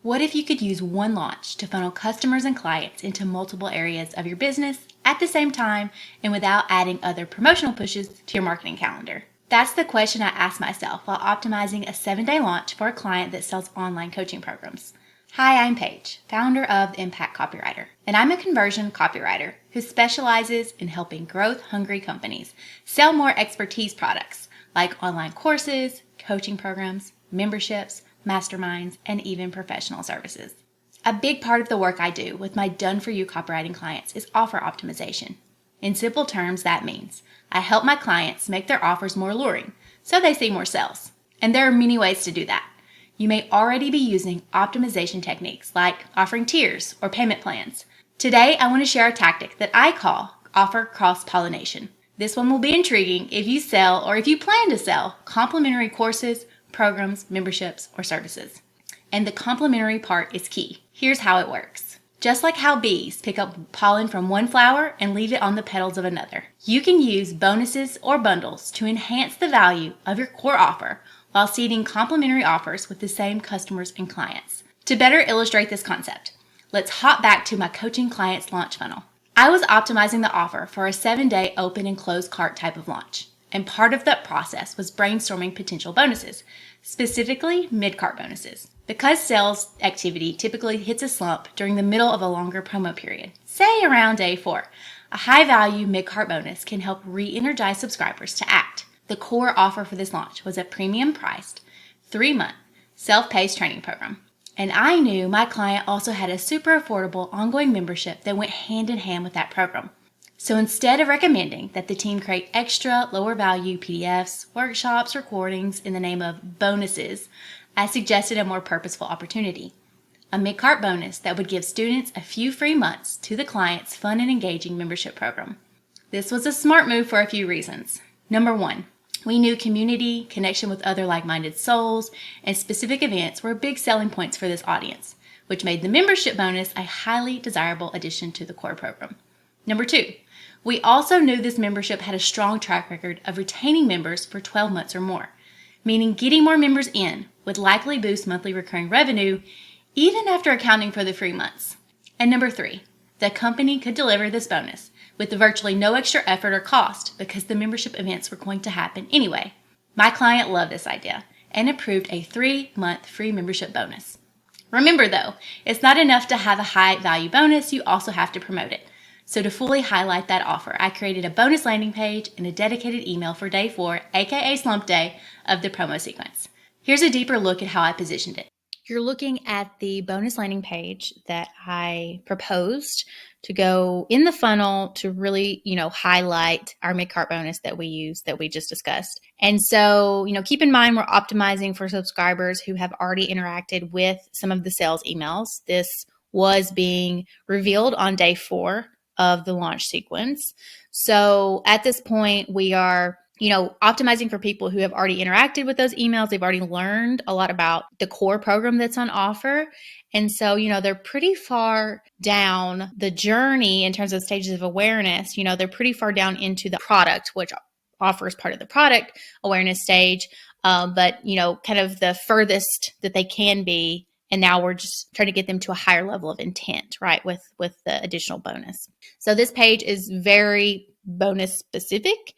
What if you could use one launch to funnel customers and clients into multiple areas of your business at the same time and without adding other promotional pushes to your marketing calendar? That's the question I asked myself while optimizing a 7-day launch for a client that sells online coaching programs. Hi, I'm Paige, founder of the Impact Copywriter, and I'm a conversion copywriter who specializes in helping growth-hungry companies sell more expertise products like online courses, coaching programs, memberships, masterminds, and even professional services. A big part of the work I do with my done-for-you copywriting clients is offer optimization. In simple terms, that means I help my clients make their offers more alluring so they see more sales. And there are many ways to do that. You may already be using optimization techniques like offering tiers or payment plans. Today, I want to share a tactic that I call offer cross-pollination. This one will be intriguing if you sell or if you plan to sell complementary courses, programs, memberships, or services. And the complementary part is key. Here's how it works. Just like how bees pick up pollen from one flower and leave it on the petals of another, you can use bonuses or bundles to enhance the value of your core offer while seeding complementary offers with the same customers and clients. To better illustrate this concept, let's hop back to my coaching clients launch funnel. I was optimizing the offer for a 7-day open and close cart type of launch, and part of that process was brainstorming potential bonuses, specifically mid-cart bonuses. Because sales activity typically hits a slump during the middle of a longer promo period, say around day 4, a high-value mid-cart bonus can help re-energize subscribers to act. The core offer for this launch was a premium-priced, 3-month, self-paced training program. And I knew my client also had a super affordable ongoing membership that went hand in hand with that program. So instead of recommending that the team create extra lower-value PDFs, workshops, recordings in the name of bonuses, I suggested a more purposeful opportunity. A mid-cart bonus that would give students a few free months to the client's fun and engaging membership program. This was a smart move for a few reasons. Number 1, we knew community, connection with other like-minded souls, and specific events were big selling points for this audience, which made the membership bonus a highly desirable addition to the core program. Number 2, we also knew this membership had a strong track record of retaining members for 12 months or more, meaning getting more members in would likely boost monthly recurring revenue even after accounting for the free months. And number 3, the company could deliver this bonus with virtually no extra effort or cost because the membership events were going to happen anyway. My client loved this idea and approved a 3-month free membership bonus. Remember though, it's not enough to have a high value bonus, you also have to promote it. So to fully highlight that offer, I created a bonus landing page and a dedicated email for day 4, aka slump day, of the promo sequence. Here's a deeper look at how I positioned it. You're looking at the bonus landing page that I proposed to go in the funnel to really, highlight our mid-cart bonus that we use that we just discussed. And so, keep in mind we're optimizing for subscribers who have already interacted with some of the sales emails. This was being revealed on day 4 of the launch sequence. So at this point, we are optimizing for people who have already interacted with those emails. They've already learned a lot about the core program that's on offer. And so, they're pretty far down the journey in terms of stages of awareness. They're pretty far down into the product, which offers part of the product awareness stage. But kind of the furthest that they can be. And now we're just trying to get them to a higher level of intent, right, with the additional bonus. So this page is very bonus specific.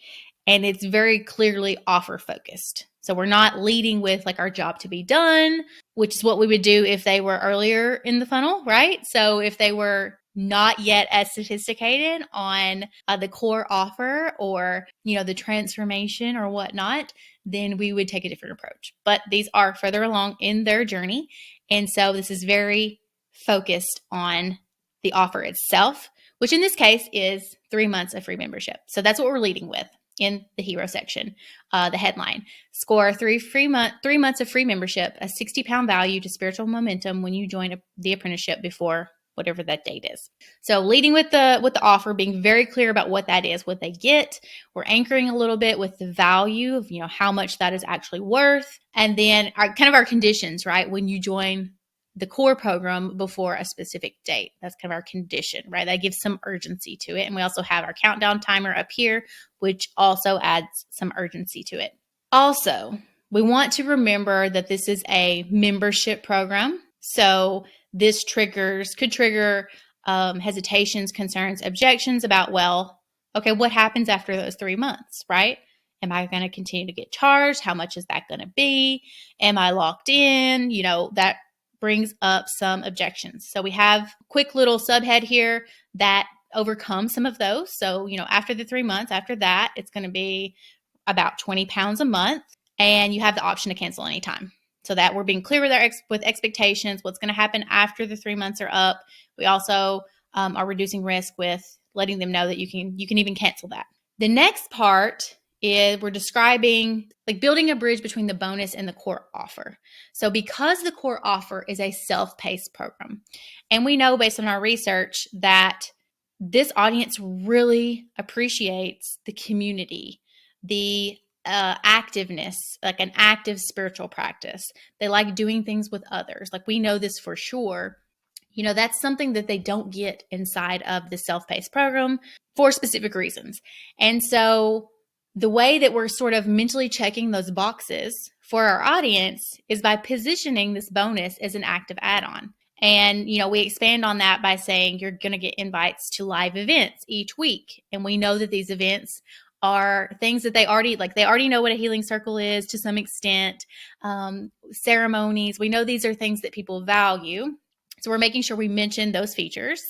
And it's very clearly offer focused. So we're not leading with like our job to be done, which is what we would do if they were earlier in the funnel, right? So if they were not yet as sophisticated on the core offer or, the transformation or whatnot, then we would take a different approach. But these are further along in their journey. And so this is very focused on the offer itself, which in this case is 3 months of free membership. So that's what we're leading with in the hero section, the headline. Score 3 months of free membership, a 60-pound value to spiritual momentum when you join the apprenticeship before whatever that date is. So leading with the offer, being very clear about what that is, what they get. We're anchoring a little bit with the value of, how much that is actually worth. And then our conditions, right? When you join the core program before a specific date. That's kind of our condition, right? That gives some urgency to it. And we also have our countdown timer up here, which also adds some urgency to it. Also, we want to remember that this is a membership program. So this could trigger hesitations, concerns, objections about, well, okay, what happens after those 3 months, right? Am I going to continue to get charged? How much is that going to be? Am I locked in? That brings up some objections. So we have a quick little subhead here that overcomes some of those. So, after the 3 months, after that, it's going to be about 20 pounds a month, and you have the option to cancel anytime. So that we're being clear with expectations, what's going to happen after the 3 months are up. We also are reducing risk with letting them know that you can even cancel that. The next part is we're describing building a bridge between the bonus and the core offer. So because the core offer is a self-paced program, and we know based on our research that this audience really appreciates the community, the activeness, like an active spiritual practice. They like doing things with others. We know this for sure. That's something that they don't get inside of the self-paced program for specific reasons. And so the way that we're sort of mentally checking those boxes for our audience is by positioning this bonus as an active add-on. And, we expand on that by saying you're going to get invites to live events each week. And we know that these events are things that they already know what a healing circle is to some extent, ceremonies. We know these are things that people value. So we're making sure we mention those features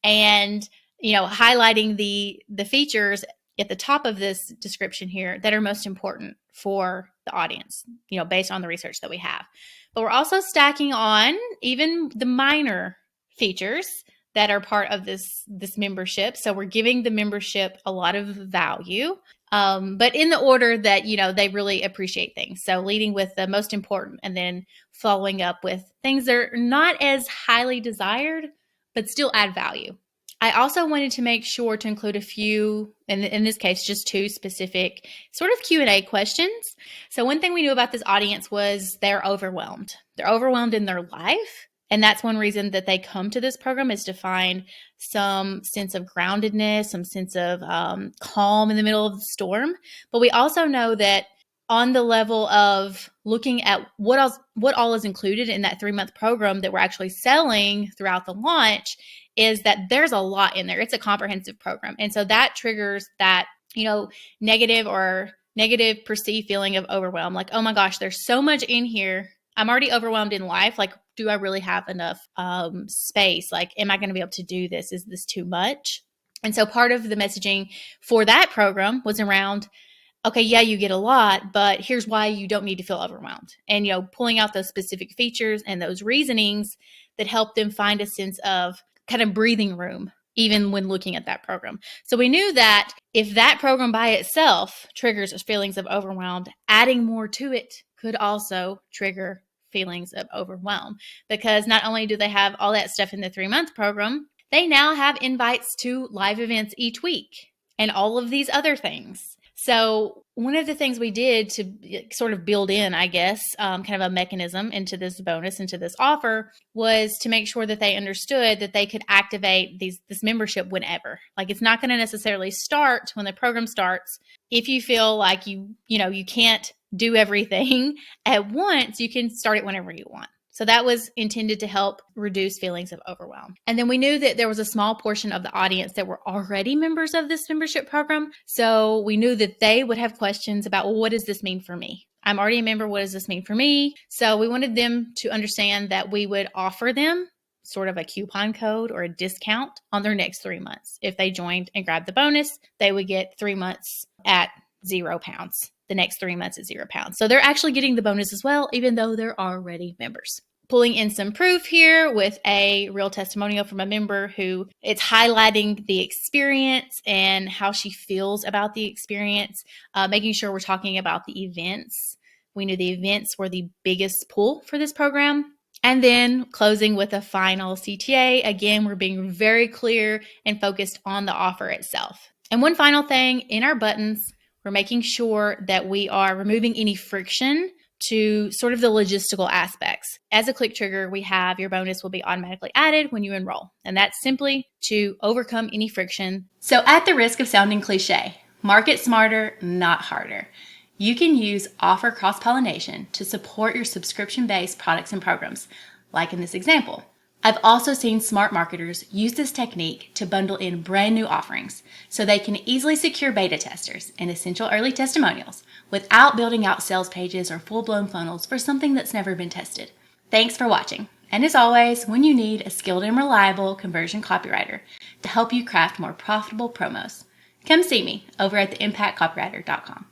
and, highlighting the features at the top of this description here that are most important for the audience, based on the research that we have. But we're also stacking on even the minor features that are part of this membership. So we're giving the membership a lot of value, but in the order that, they really appreciate things. So leading with the most important and then following up with things that are not as highly desired, but still add value. I also wanted to make sure to include a few, in this case, just 2 specific sort of Q&A questions. So one thing we knew about this audience was they're overwhelmed. They're overwhelmed in their life. And that's one reason that they come to this program, is to find some sense of groundedness, some sense of calm in the middle of the storm. But we also know that on the level of looking at what all is included in that 3-month program that we're actually selling throughout the launch, is that there's a lot in there. It's a comprehensive program. And so that triggers that, negative perceived feeling of overwhelm. Oh my gosh, there's so much in here. I'm already overwhelmed in life. Do I really have enough space? Am I going to be able to do this? Is this too much? And so part of the messaging for that program was around, okay, yeah, you get a lot, but here's why you don't need to feel overwhelmed. And, pulling out those specific features and those reasonings that help them find a sense of kind of breathing room, even when looking at that program. So we knew that if that program by itself triggers feelings of overwhelmed, adding more to it could also trigger feelings of overwhelm, because not only do they have all that stuff in the 3-month program, they now have invites to live events each week and all of these other things. So one of the things we did to sort of build in, I guess, kind of a mechanism into this bonus, into this offer, was to make sure that they understood that they could activate this membership whenever. It's not going to necessarily start when the program starts. If you feel like you can't do everything at once, you can start it whenever you want. So that was intended to help reduce feelings of overwhelm. And then we knew that there was a small portion of the audience that were already members of this membership program. So we knew that they would have questions about, well, what does this mean for me? I'm already a member. What does this mean for me? So we wanted them to understand that we would offer them sort of a coupon code or a discount on their next 3 months. If they joined and grabbed the bonus, they would get 3 months at 0 pounds. The next 3 months at 0 pounds. So they're actually getting the bonus as well, even though they're already members. Pulling in some proof here with a real testimonial from a member who it's highlighting the experience and how she feels about the experience, making sure we're talking about the events. We knew the events were the biggest pull for this program. And then closing with a final CTA. Again, we're being very clear and focused on the offer itself. And one final thing, in our buttons, we're making sure that we are removing any friction to sort of the logistical aspects. As a click trigger, we have your bonus will be automatically added when you enroll. And that's simply to overcome any friction. So at the risk of sounding cliche, market smarter, not harder. You can use offer cross-pollination to support your subscription-based products and programs. like in this example. I've also seen smart marketers use this technique to bundle in brand new offerings so they can easily secure beta testers and essential early testimonials without building out sales pages or full-blown funnels for something that's never been tested. Thanks for watching. And as always, when you need a skilled and reliable conversion copywriter to help you craft more profitable promos, come see me over at theimpactcopywriter.com.